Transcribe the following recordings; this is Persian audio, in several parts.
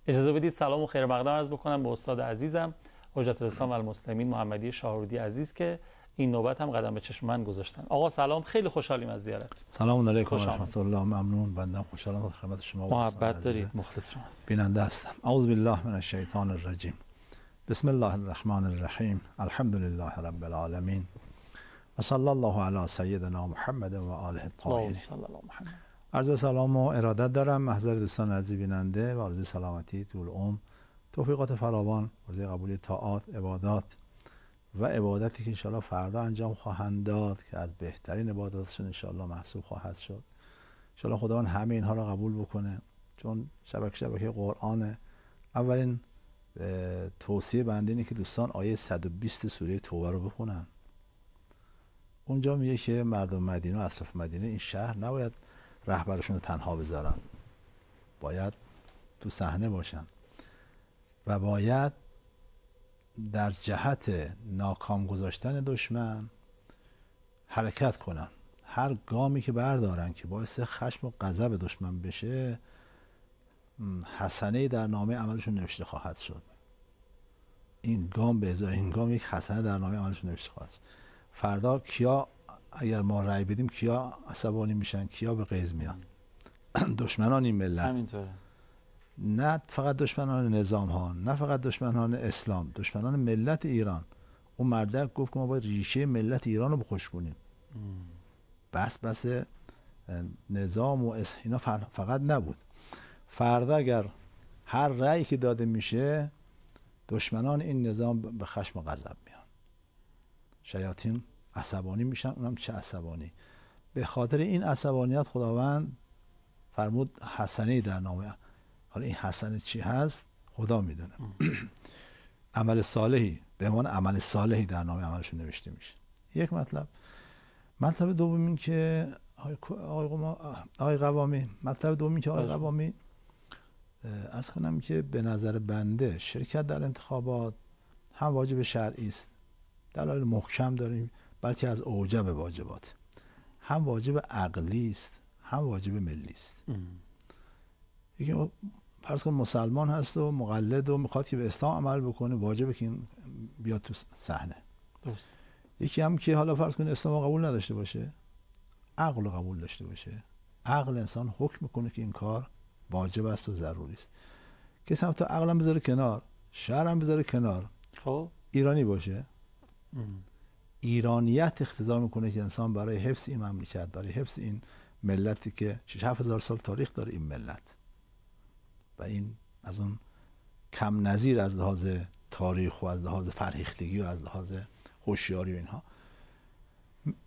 اجازه بدید سلام و خیر مقدم عرض بکنم به استاد عزیزم حجت الاسلام و المسلمین محمدی شاهرودی عزیز که این نوبت هم قدم به چشم من گذاشتن. آقا سلام، خیلی خوشحالیم از زیارت. سلام علیکم و رحمت الله. ممنون، بنده خوشحالم در خدمت شما. محبت دارید، مخلص شما هستید. بیننده هستم. اعوذ بالله من الشیطان الرجیم. بسم الله الرحمن الرحیم. الحمد لله رب العالمین و صلی الله علی سیدنا محمد و آله الطاهرین. عرض سلام و ارادت دارم محضر دوستان عزیز بیننده و آرزوی سلامتی طول عمر، توفیقات فراوان، آرزوی قبولی طاعات، عبادات و عبادتی که انشاءالله فردا انجام خواهند داد که از بهترین عباداتشون انشاءالله محسوب خواهد شد. انشاءالله خداوند همه اینها را قبول بکنه، چون شبکه قرآن. اولین توصیه بنده اینه که دوستان آیه 120 سوره توبه رو بخونن. اونجا میگه که مردم مدینه و اطراف مدینه، این شهر نباید رهبرشون رو تنها بذارن، باید تو صحنه باشن و باید در جهت ناکام گذاشتن دشمن حرکت کنن. هر گامی که بردارن که باعث خشم و غضب دشمن بشه، حسنه در نامه عملشون نوشته خواهد شد. این گام به ازای این گام یک حسنه در نامه عملشون نوشته خواهد شد. فردا کیا اگر ما رأی بدیم کیا عصبانی میشن، کیا به غیظ میان؟ دشمنان این ملت. همینطوره. نه فقط دشمنان نظام ها، نه فقط دشمنان اسلام، دشمنان ملت ایران. اون مردک گفت که ما باید ریشه ملت ایران رو بخشکونیم. بس نظام و اینا فقط نبود. فردا اگر هر رأی که داده میشه، دشمنان این نظام به خشم و غضب میان، شیاطین عصبانی میشن. اونم چه عصبانی؟ به خاطر این عصبانیت خداوند فرمود حسنه در نامه. حالا این حسنه چی هست خدا میدونه. عمل صالحی به عنوان عمل صالحی در نامه عملشون نوشته میشه. یک مطلب دوم این که آقای قوامی، مطلب دوم این که آقای قوامی عرض کنم که به نظر بنده شرکت در انتخابات هم واجب شرعی است، دلایل محکم داریم، بلکه از اوجب واجبات، هم واجب عقلی است، هم واجب ملی است. یکی فرض کن مسلمان هست و مقلد و میخواد که به اسلام عمل بکنه، واجبه که این بیاد تو صحنه. درست. یکی هم که حالا فرض کن اسلام قبول نداشته باشه، عقل قبول داشته باشه. عقل انسان حکم میکنه که این کار واجب است و ضروری است. کسی هم تا عقلم بذاره کنار، شرعم بذاره کنار، خب ایرانی باشه، ایرانیت اقتضا میکنه که انسان برای حفظ این مملکت، برای حفظ این ملتی که 6-7 سال تاریخ داره این ملت و این از اون کم نظیر از لحاظ تاریخ و از لحاظ فرهیختگی و از لحاظ هوشیاری و اینها،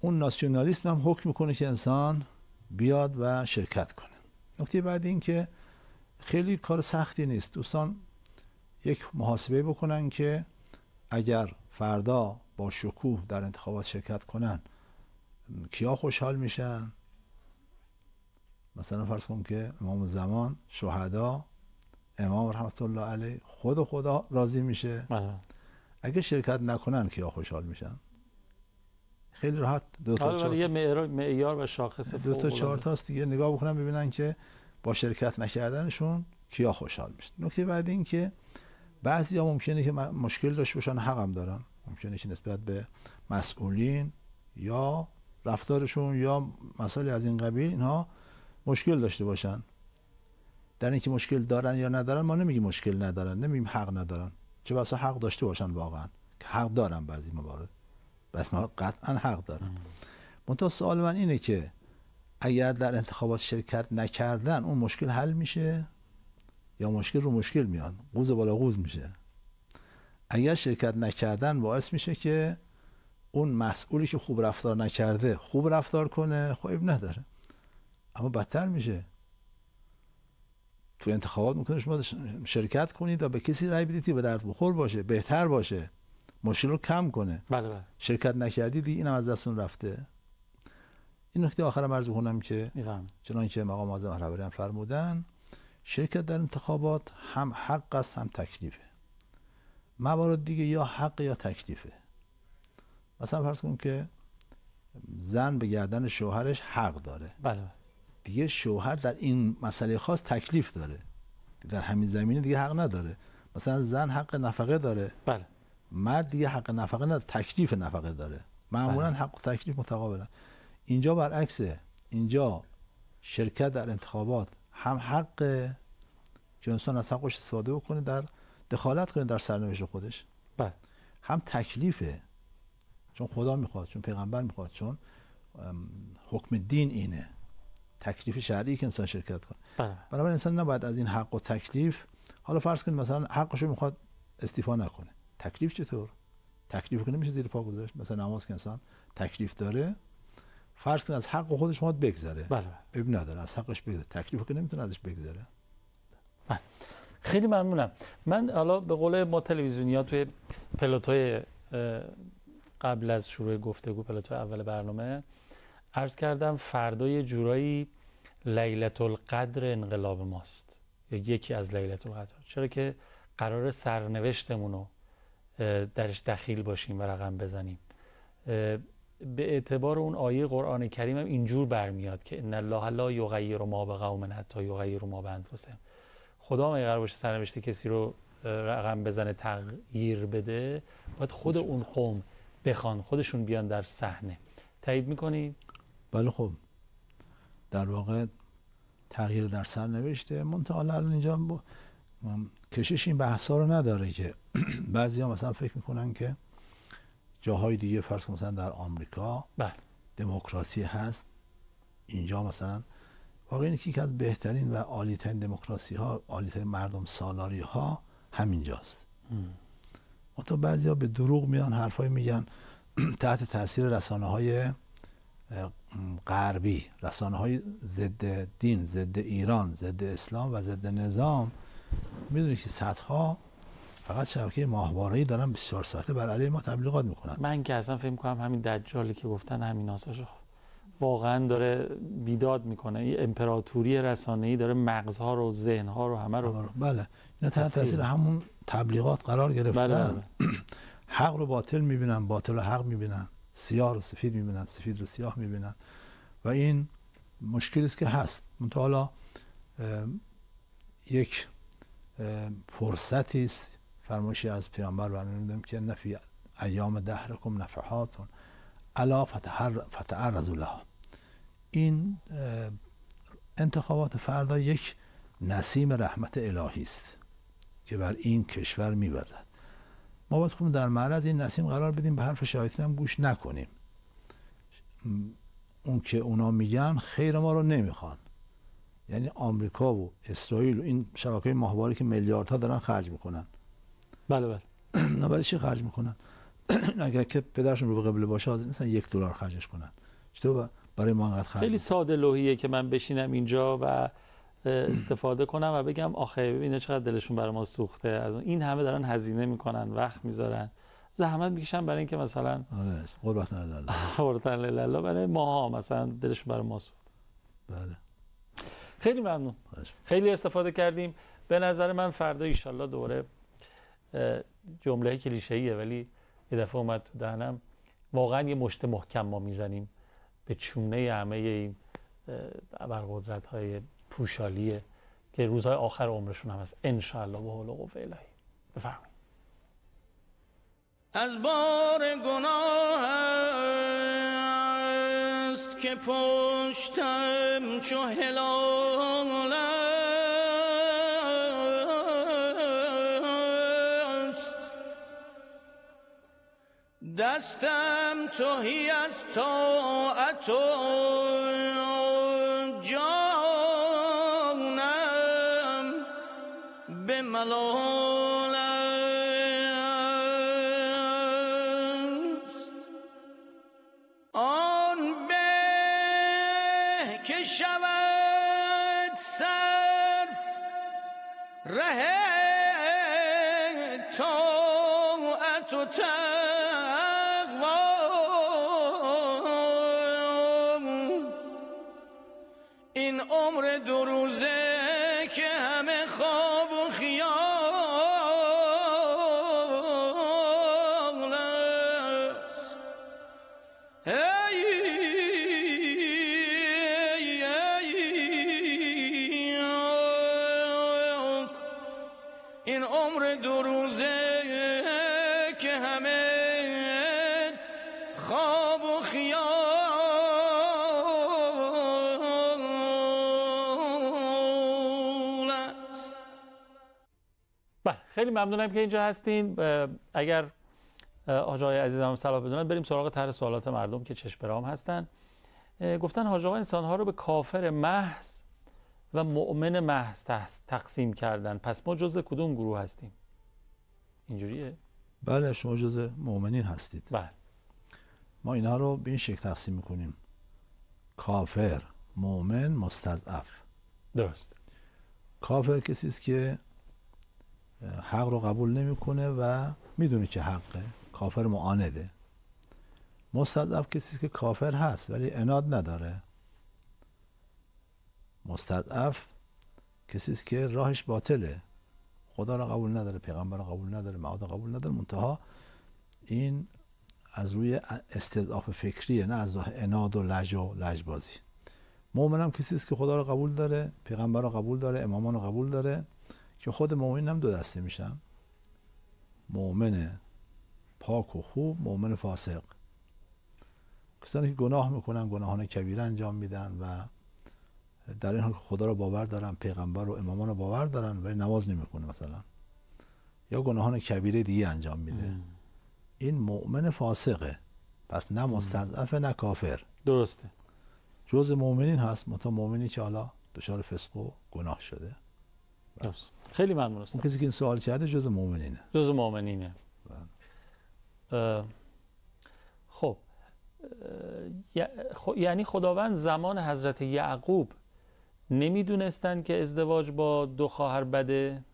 اون ناسیونالیسم هم حکم میکنه که انسان بیاد و شرکت کنه. نکته بعد این که خیلی کار سختی نیست. دوستان یک محاسبه بکنن که اگر فردا با شکوه در انتخابات شرکت کنن کیا خوشحال میشن. مثلا فرض کن که امام زمان، شهدا، امام رحمت الله علیه، خدا راضی میشه. اگه شرکت نکنن کیا خوشحال میشن؟ خیلی راحت دو تا یه معیار و شاخص دو تا 4 تاست دیگه، نگاه بکنن ببینن که با شرکت نکردنشون کیا خوشحال میشن. نکته بعد این که بعضیا ممکنه که مشکل داشته باشن، حق هم دارن، ممکنه که نسبت به مسئولین یا رفتارشون یا مسائل از این قبیل اینها مشکل داشته باشن. در اینکه مشکل دارن یا ندارن ما نمیگیم مشکل ندارن، نمیگیم حق ندارن، چه بسا حق داشته باشن واقعا، که حق دارن بعضی موارد، بس ما قطعا حق دارن. منتها سوال من اینه که اگر در انتخابات شرکت نکردن اون مشکل حل میشه یا مشکل رو مشکل میاد، قوز بالا قوز میشه؟ اگر شرکت نکردن باعث میشه که اون مسئولی که خوب رفتار نکرده خوب رفتار کنه، خب نداره، اما بدتر میشه. تو انتخابات میکنه شما شرکت کنید و به کسی رأی بدید که به درد بخور باشه، بهتر باشه، مشکل رو کم کنه. بله. شرکت نکردید اینم از دستون رفته. این نکته آخرم عرض کنم که چنانکه مقام معظم رهبری هم فرمودن، شرکت در انتخابات هم حق است هم تکلیفه. موارد دیگه یا حق یا تکلیفه. مثلا فرض کن که زن به گردن شوهرش حق داره. بله. دیگه شوهر در این مسئله خاص تکلیف داره. در همین زمینه دیگه حق نداره. مثلا زن حق نفقه داره، بله. مرد دیگه حق نفقه نداره، تکلیف نفقه داره. معمولا حق و تکلیف متقابلن. اینجا برعکسه، اینجا شرکت در انتخابات هم حق که انسان از حقش استفاده بکنه، در دخالت کنه در سرنوشت خودش، بله. هم تکلیفه، چون خدا میخواد، چون پیغمبر میخواد، چون حکم دین اینه، تکلیف شرعی که انسان شرکت کنه. بله. بنابراین انسان نباید از این حق و تکلیف، حالا فرض کنید مثلا حقشو میخواد استیفا نکنه، تکلیف چطور؟ تکلیف کنه میشه زیر پا گذاشت. مثلا نماز که انسان تکلیف داره، فرض کنید از حق خودش میخواد بگذره، بله. اب نداره از حقش بگذره، تکلیف که نمیتونه ازش بگذره. بله. خیلی ممنونم. من حالا به قول ما تلویزیونیا توی پلاتوی قبل از شروع گفتگو، پلاتوی اول برنامه عرض کردم فردا یه جورایی لیلة القدر انقلاب ماست، یا یکی از لیلة القدر، چرا که قرار سرنوشتمون رو درش دخیل باشیم و رقم بزنیم. به اعتبار اون آیه قرآن کریم هم اینجور برمیاد که ان الله لا یغیر ما بقوم حتی یغیروا ما بانفسهم. خدا اگه قرار باشه سرنوشت کسی رو رقم بزنه، تغییر بده، باید خود اون قوم بخوان، خودشون بیان در صحنه. تایید میکنید؟ بله. خب در واقع تغییر در سرنوشته. منتها الان اینجا کشش این بحثا رو نداره که بعضیا مثلا فکر میکنن که جاهای دیگه، فرض کن مثلا در آمریکا بله دموکراسی هست، اینجا مثلا واقعا یکی از بهترین و عالی‌ترین دموکراسی ها، عالی‌ترین مردم سالاری ها همینجاست. منتها بعضیا به دروغ میان حرفای میگن تحت تاثیر رسانه‌های غربی، رسانه‌های ضد دین، ضد ایران، ضد اسلام و ضد نظام. میدونید که صدها فقط شبکه ماهواره‌ای دارن 24 ساعته بر علیه ما تبلیغات میکنن. من که اصلا فکر می‌کنم همین دجالی که گفتن همین آساشو واقعا داره بیداد میکنه. این امپراتوری رسانه‌ای داره مغزها رو، ذهنها رو، همه رو. بله اینا تحت تاثیر همون تبلیغات قرار گرفتن. بله. حق رو باطل میبینن، باطل رو حق میبینن، سیاه رو سفید میبینن، سفید رو سیاه میبینن و این مشکلی است که هست. منتها حالا یک فرصتی است، فرمایشی از پیامبر برمی‌داریم که نفی ایام دهرکم نفحاتون الا فتعرضوا لها. این انتخابات فردا یک نسیم رحمت الهی است که بر این کشور می‌وزد. ما باید خودمون در معرض این نسیم قرار بدیم، به حرف شیاطین هم گوش نکنیم. اون که اونا میگن خیر ما رو نمیخوان، یعنی آمریکا و اسرائیل و این شبکه‌های ماهواره که میلیاردها دارن خرج میکنن. بله بله. نه برای چی خرج میکنن؟ اگر که پدرشون رو به قبله باشه حاضر نیستن $1 خرجش کنن. چطور برای ما انقدر خرج؟ خیلی ساده لوحیه که من بشینم اینجا و استفاده کنم و بگم آخه ببینید چقدر دلشون برای ما سوخته، از این همه دارن هزینه میکنن، وقت میذارن، زحمت میکشن برای اینکه مثلا آره قربت الله قربت الله برای ماها مثلا دلشون برای ما سوخته. بله. خیلی ممنون. خیلی استفاده کردیم. به نظر من فردا ان شاءالله دوره جمله کلیشه‌ایه ولی یه دفعه اومد تو دهنم، واقعا یه مشت محکم ما میزنیم به چونه همه این ابرقدرت‌های پوشالیه که روزهای آخر عمرشون هم هست ان شاءالله به حول و قوه الهی. بفرمایید. از بار گناه است که پشتم چو هلال است، دستم تهی از طاعت و جانم به ملال است. آن به که شود صرف ره طاعت و این عمر دو روزه که همه خواب و خیال است. ای این عمر دو روزه که همه خواب و خیال است. بله، خیلی ممنونم که اینجا هستین. اگر حاج آقای عزیزم صلاح بدونن بریم سراغ طرح سوالات مردم که چشم برام هستن. گفتن حاج آقا انسان‌ها رو به کافر محض و مؤمن محض تقسیم کردن، پس ما جزء کدوم گروه هستیم؟ اینجوریه؟ بله، شما جزء مؤمنین هستید. بله. ما اینها رو به این شکل تقسیم میکنیم: کافر، مؤمن، مستضعف. درست. کافر کسی است که حق رو قبول نمیکنه و میدونه که حقه، کافر معانده. مستضعف کسی است که کافر هست ولی عناد نداره. مستضعف کسی است که راهش باطله، خدا را قبول نداره، پیغمبر را قبول نداره، معاد را قبول نداره، منتها این از روی استضعاف فکریه، نه از راه عناد و لجبازی. مؤمن هم کسی است که خدا را قبول داره، پیغمبر را قبول داره، امامان را قبول داره، که خود مؤمن هم دو دسته میشن: مؤمن پاک و خوب، مؤمن فاسق. کسانی که گناه میکنن، گناهان کبیره انجام میدن و در این حال خدا رو باور دارن، پیغمبر و امامان رو باور دارن ولی نماز نمیخونه مثلا، یا گناهان کبیره دیگه انجام میده، این مؤمن فاسقه. پس نه مستضعف نه کافر. درسته. جزء مؤمنین هست، منتها مؤمنی که حالا دچار فسق و گناه شده. درست. خیلی ممنون استاد. اون کسی که این سوال کرده جزء مؤمنینه. جزء مؤمنینه. خب یعنی خداوند زمان حضرت یعقوب نمیدونستن که ازدواج با دو خواهر بده؟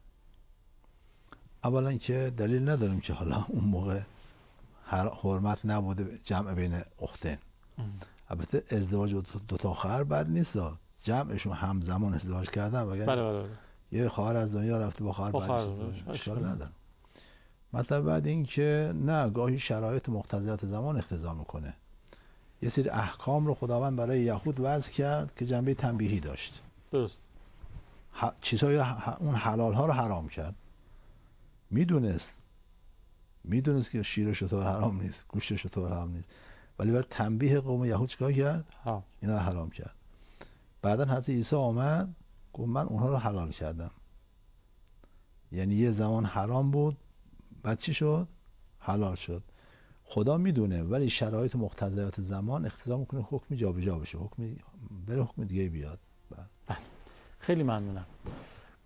اولا که دلیل نداریم که حالا اون موقع حرمت نبوده جمع بین اختین. البته ازدواج با دو تا خواهر بد نیست، جمعشون همزمان ازدواج کردن، وگرنه بله. یه خواهر از دنیا رفته با خواهر بعدش اشکال نداره. مطلب بعد این که نه، گاهی شرایط مقتضیات زمان اقتضا میکنه. یه سری احکام رو خداوند برای یهود وضع کرد که جنبه تنبیهی داشت. درست. چیزهای اون حلال ها رو حرام کرد. میدونست که شیر و شتر حرام نیست، گوشت شتر حرام نیست، ولی برای تنبیه قوم یهود چیکار کرد؟ اینا حرام کرد. بعدن حضرت عیسی آمد گفت من اونها رو حلال کردم. یعنی یه زمان حرام بود، بعد چی شد؟ حلال شد. خدا میدونه ولی شرایط مقتضیات زمان اقتضا میکنه حکمی جابجا بشه، حکمی بره حکم دیگه بیاد. بله. خیلی ممنونم.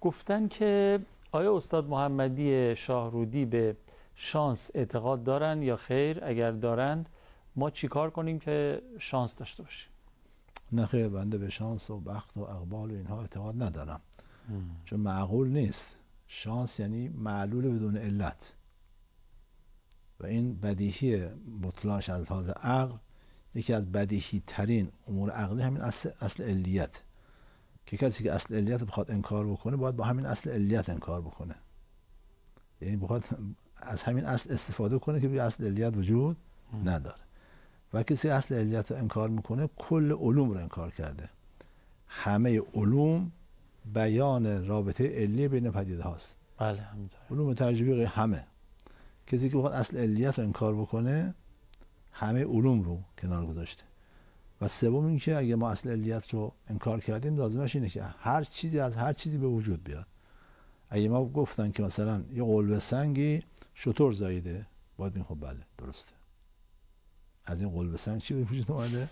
گفتن که آیا استاد محمدی شاهرودی به شانس اعتقاد دارن یا خیر؟ اگر دارن ما چیکار کنیم که شانس داشته باشیم؟ نه خیر، بنده به شانس و بخت و اقبال و اینها اعتقاد ندارم. چون معقول نیست. شانس یعنی معلول بدون علت و این بدیهی بطلاش از لحاظ عقل. یکی از بدیهی ترین امور عقلی همین اصل علیت، که کسی که اصل علیت بخواد انکار بکنه باید با همین اصل علیت انکار بکنه. یعنی بخواد از همین اصل استفاده کنه که بی اصل علیت وجود نداره. و کسی اصل علیت رو انکار میکنه کل علوم رو انکار کرده. همه علوم بیان رابطه علی بین پدیده هاست. بله همینطور. علوم تجربی همه. کسی که بخواد اصل علیت رو انکار بکنه همه علوم رو کنار گذاشته. و سوم این که اگه ما اصل علیت رو انکار کردیم لازمش اینه که هر چیزی از هر چیزی به وجود بیاد. اگه ما گفتن که مثلا یه قلب سنگی شتر زاییده، باید بگیم خب بله درسته. از این قلب سنگ چی به وجود اومده؟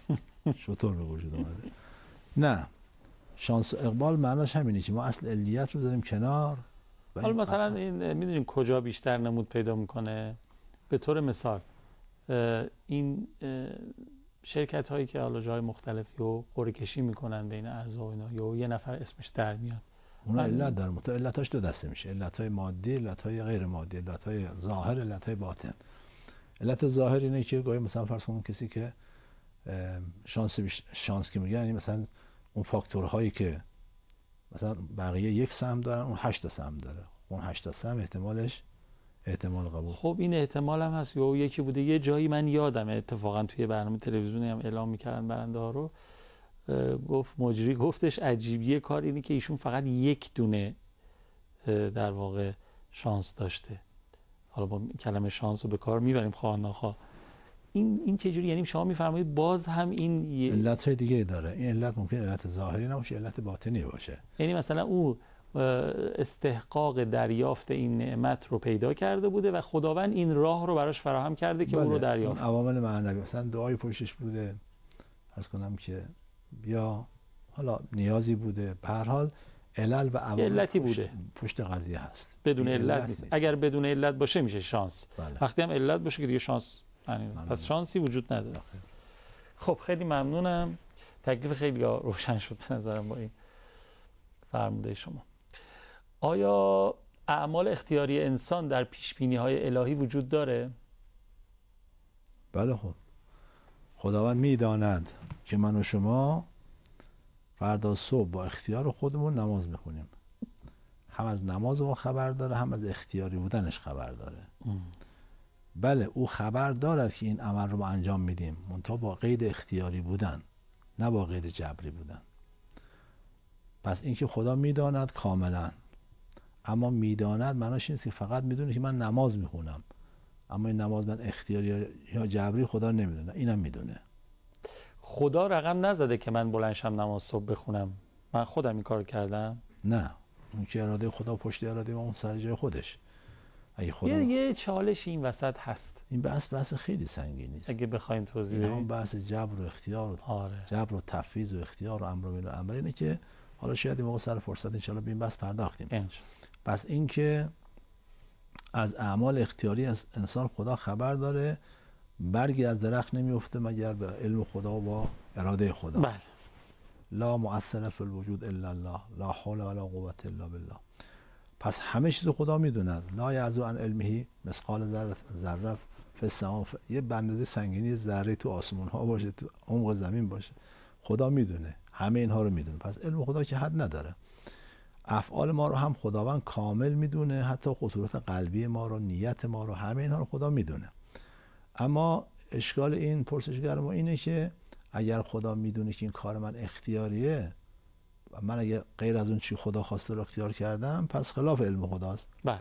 شتر به وجود اومده. نه، شانس و اقبال معناش همینه که ما اصل علیت رو بذاریم کنار. حالا مثلا این میدونیم کجا بیشتر نمود پیدا میکنه؟ به طور مثال این شرکت هایی که حالا جای مختلفی رو قرعه کشی میکنن بین اعضا و اینا، یا یه نفر اسمش در میاد، اون علت داره. متأ علتاش دو دسته میشه: علت های مادی، علت های غیر مادی، علت های ظاهر، علت های باطن. علت ظاهر اینه که گاهی مثلا فرض کن کسی که شانس که میگن، یعنی مثلا اون فاکتورهایی که مثلا بقیه یک سهم دارن اون 8 سهم داره، اون 8 سهم احتمالش احتمال قبول. خب این احتمال هم هست. یا یکی بوده یه جایی، من یادم اتفاقا توی برنامه تلویزیونی هم اعلام میکردن برنده ها رو، گفت مجری گفتش عجیبیه کار اینه که ایشون فقط یک دونه در واقع شانس داشته. حالا با کلمه شانس رو به کار میبریم خواه ناخواه. این چجوری؟ یعنی شما میفرمایید باز هم این علت‌های دیگه داره. این علت ممکن علت ظاهری نباشه، علت باطنی باشه. یعنی مثلا او استحقاق دریافت این نعمت رو پیدا کرده بوده و خداوند این راه رو براش فراهم کرده که او رو دریافت. عوامل معنوی، مثلا دعای پشتش بوده، عرض کنم که یا حالا نیازی بوده، به هر حال علل و عوامل پشت قضیه هست. بدون علت نیست. اگر بدون علت باشه میشه شانس. بله. وقتی هم علت باشه که دیگه شانس پس شانسی وجود نداره. خب خیلی ممنونم. تکلیف خیلی روشن شد به نظرم با این فرموده شما. آیا اعمال اختیاری انسان در پیشبینی‌های الهی وجود داره؟ بله. خب خداوند میداند که من و شما فردا صبح با اختیار خودمون نماز میخونیم. هم از نماز ما خبر داره، هم از اختیاری بودنش خبر داره. بله او خبر دارد که این عمل رو ما انجام میدیم، منتها با قید اختیاری بودن، نه با قید جبری بودن. پس اینکه خدا میداند کاملا، اما میداند معناش نیست که فقط میدونه که من نماز میخونم، اما این نماز من اختیاری یا جبری خدا نمیدونه، اینم میدونه. خدا رقم نزده که من بلند شم نماز صبح بخونم، من خودم این کار کردم؟ نه، اون که اراده خدا پشت اراده و اون سر جای خودش. اگه خدا یه چالش این وسط هست. این بحث خیلی سنگینی است. اگه بخوایم توضیح بدیم، اون بحث جبر و اختیار و جبر و تفویض و اختیار و امر و امر اینه که حالا شاید این موقع سر فرصت ان شاءالله به این بحث پرداختیم. پس این که از اعمال اختیاری انسان خدا خبر داره، برگی از درخت نمیفته مگر به علم خدا و با اراده خدا. بله. لا مؤثر فی الوجود الا الله، لا حول ولا قوة الا بالله. پس همه چیز خدا میدوند. لا یعزو عن علمه مثقال ذره فی السماء. یه بندازه سنگینی ذره تو آسمون ها باشه، تو عمق زمین باشه، خدا میدونه، همه اینها رو میدونه. پس علم خدا که حد نداره. افعال ما رو هم خداوند کامل میدونه، حتی خطورات قلبی ما رو، نیت ما رو، همه اینها رو خدا میدونه. اما اشکال این پرسشگر ما اینه که اگر خدا میدونه که این کار من اختیاریه و من اگر غیر از اون چی خدا خواسته رو اختیار کردم، پس خلاف علم خداست. بله.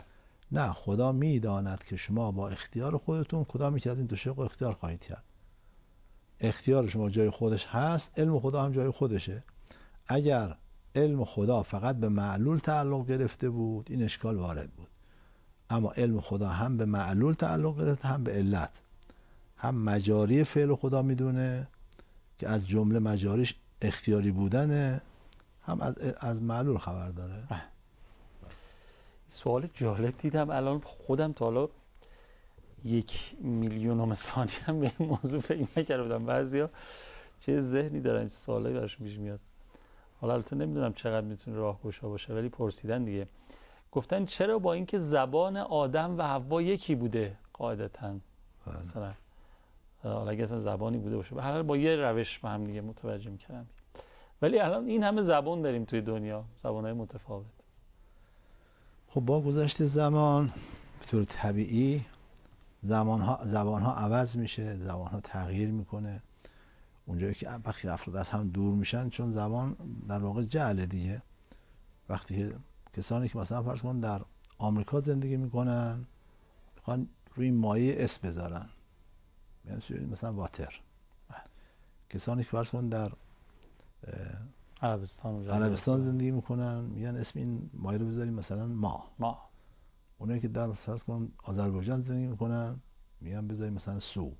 نه، خدا میداند که شما با اختیار خودتون کدامی که از این دو شق اختیار خواهید کرد. اختیار شما جای خودش هست، علم خدا هم جای خودشه. اگر علم خدا فقط به معلول تعلق گرفته بود، این اشکال وارد بود. اما علم خدا هم به معلول تعلق گرفته، هم به علت. هم مجاری فعل خدا میدونه که از جمله مجاریش اختیاری بودنه، هم از معلول خبر داره. سوال جالب دیدم الان خودم، تا حالا 1,000,000 ثانیه هم به این موضوع فکر نکرده بودم. بعضیا چه ذهنی دارن، چه سوالایی براشون پیش میاد. حالا البته نمیدونم چقدر میتونه راهگشا باشه، ولی پرسیدن دیگه. گفتن چرا با اینکه زبان آدم و حوا یکی بوده قاعدتاً، مثلا حالا اگه اصلا زبانی بوده باشه، به هر حال با یه روش با هم دیگه متوجه می‌کردن، ولی الان این همه زبان داریم توی دنیا، زبان‌های متفاوت. خب با گذشت زمان به طور طبیعی زبان‌ها عوض میشه، زبان‌ها تغییر میکنه. اونجایی که وقتی افراد از هم دور میشن، چون زبان در واقع جعل دیگه، وقتی که کسانی که مثلا فرض کن در آمریکا زندگی میکنن میخوان روی مایع اسم بذارن، یعنی مثلا واتر. کسانی که فرض کن در عربستان زندگی میکنن میگن اسم این مایع رو بذاریم مثلا ما. اونایی که در فرض کن آذربایجان زندگی میکنن میگن بذاریم مثلا سو.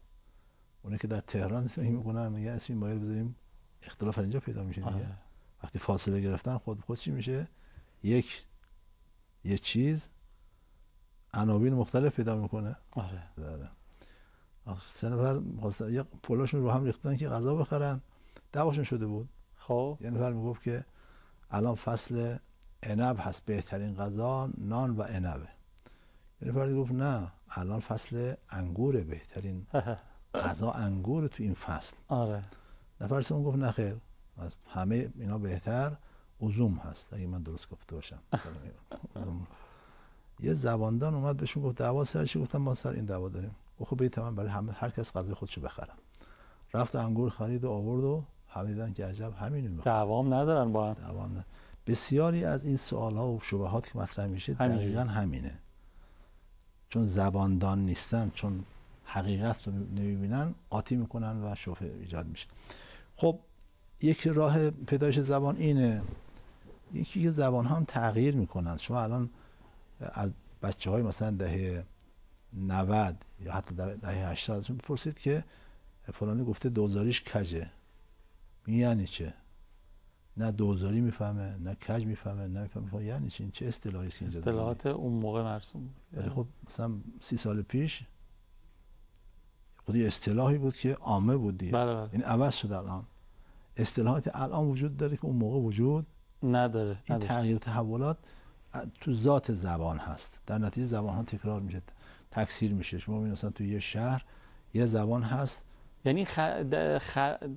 اونایی که در تهران زندگی میکنن میگن اسم این مایع رو بذاریم. اختلاف اینجا پیدا میشه دیگه. وقتی فاصله گرفتن خود چی میشه؟ یه چیز عناوین مختلف پیدا میکنه. داره. سه نفر یه پولاشون رو هم ریختن که غذا بخرن، دعواشون شده بود. خب یه نفر میگفت که الان فصل عنب هست، بهترین غذا نان و عنبه. یه نفر گفت نه الان فصل انگوره، بهترین غذا انگور تو این فصل. نفر سوم گفت نه خیر، از همه اینا بهتر عزوم هست، اگه من درست گفته باشم. یه زباندان اومد بهشون گفت دعوا سر چی؟ گفتم ما سر این دعوا داریم. خب برید تمام برای همه، هر کس غذای خودشو بخرن. رفت انگور خرید و آورد و همه دیدن که عجب همینو میخواد. دعوام ندارن با هم. بسیاری از این سوال‌ها و شبهات که مطرح میشه دقیقاً همینه. چون زباندان نیستن، چون حقیقت رو نمیبینن، قاطی میکنن و شبهه ایجاد میشه. خب یک راه پیدایش زبان اینه، یکی که زبان ها هم تغییر میکنن. شما الان از بچه های مثلا دهه 90 یا حتی دهه 80 ازشون بپرسید که فلانی گفته دوزاریش کجه، یعنی چه؟ نه دوزاری میفهمه، نه کج میفهمه، نه میفهمه یعنی چه، این چه اصطلاحی است که اینجا اصطلاحات اون موقع مرسوم بود. ولی خب مثلا 30 سال پیش خودی اصطلاحی بود که عامه بود دیگه. بله بله. این عوض شد الان. اصطلاحات الان وجود داره که اون موقع وجود نداره. این تغییر و تحولات تو ذات زبان هست. در نتیجه زبان ها تکرار میشه، تکثیر میشه. شما ببینید مثلا تو یه شهر یه زبان هست، یعنی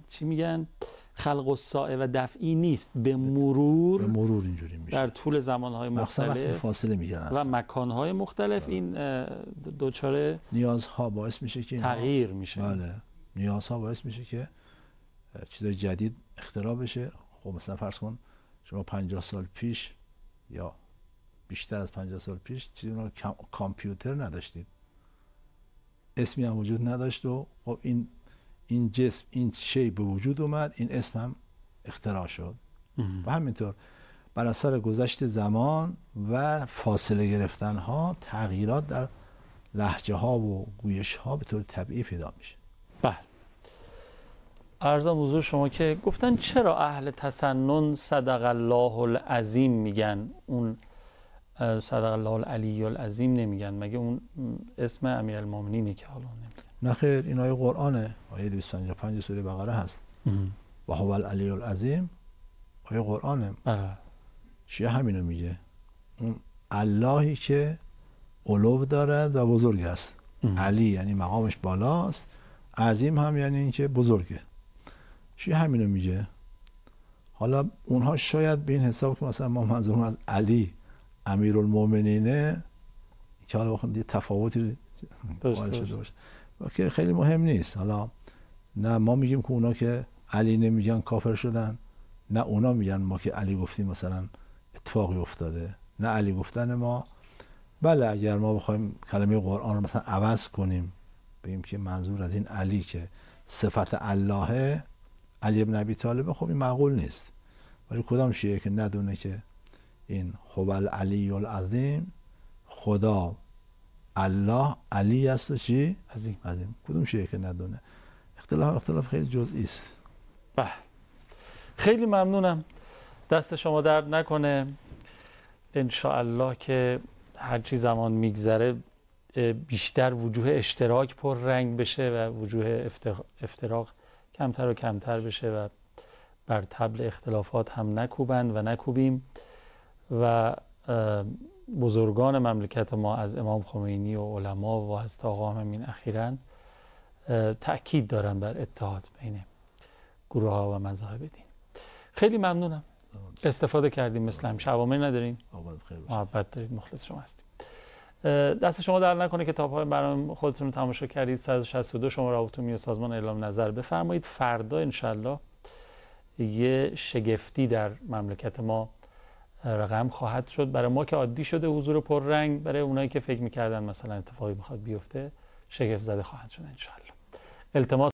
چی میگن، خلق الساعه و دفعی نیست، به مرور اینجوری میشه در طول زمانهای مختلف فاصله میگیرن و مکانهای مختلف. این دوچاره نیازها باعث میشه که تغییر میشه. بله، نیازها باعث میشه که چیزای جدید اختراع بشه. خب مثلا فرض کن شما 50 سال پیش یا بیشتر از 50 سال پیش چیزی رو کامپیوتر نداشتید، اسمی هم وجود نداشت و خب این جسم، این شی به وجود اومد، این اسم هم اختراع شد. و همینطور بر اثر گذشت زمان و فاصله گرفتن ها تغییرات در لهجه ها و گویش ها به طور طبیعی پیدا میشه. بله. عرضم حضور شما که گفتن چرا اهل تسنن صدق الله العظیم میگن، اون صدق الله العلی العظیم نمیگن؟ مگه اون اسم امیرالمومنینه که حالا نمیگن؟ نه خیر، این آیه قرآنه، آیه 255 سوره بقره هست. و هو العلی العظیم آیه قرآنه. بله. شیعه همینو میگه، اون اللهی که علو دارد و بزرگ است. علی یعنی مقامش بالاست، عظیم هم یعنی اینکه بزرگه. شیعه همینو میگه. حالا اونها شاید به این حساب که مثلا ما منظورم از علی امیرالمومنینه که حالا بخوام یه تفاوتی داشته باشه که خیلی مهم نیست. حالا نه ما میگیم که اونا که علی نمیگن کافر شدن، نه اونا میگن ما که علی گفتیم مثلا اتفاقی افتاده. نه علی گفتن ما، بله اگر ما بخوایم کلمه قرآن رو مثلا عوض کنیم بگیم که منظور از این علی که صفت الله علی ابن ابی طالب، خب این معقول نیست. ولی کدام شیعه که ندونه که این هو العلی العظیم، خدا الله علی است و چی؟ عظیم. کدوم شیعه که ندونه؟ اختلاف خیلی جزئی است. بله. خیلی ممنونم، دست شما درد نکنه. انشاءالله که هرچی زمان میگذره بیشتر وجوه اشتراک پر رنگ بشه و وجوه افتراق کمتر و کمتر بشه و بر طبل اختلافات هم نکوبند و نکوبیم و بزرگان مملکت ما از امام خمینی و علما و حضرت آقا امین اخیراً تأکید دارن بر اتحاد بین گروه ها و مذاهب دین. خیلی ممنونم، استفاده کردیم. مثل همیشه عوامل ندارین، محبت دارید، مخلص شما هستیم. دست شما در نکنه. کتاب های برنامه خودتون رو تماشا کردید. 162 شماره عمومی و سازمان اعلام نظر بفرمایید. فردا انشالله یه شگفتی در مملکت ما رقم خواهد شد. برای ما که عادی شده حضور پررنگ، برای اونایی که فکر می‌کردن مثلا اتفاقی میخواد بیفته شگفت زده خواهد شد انشالله. التماس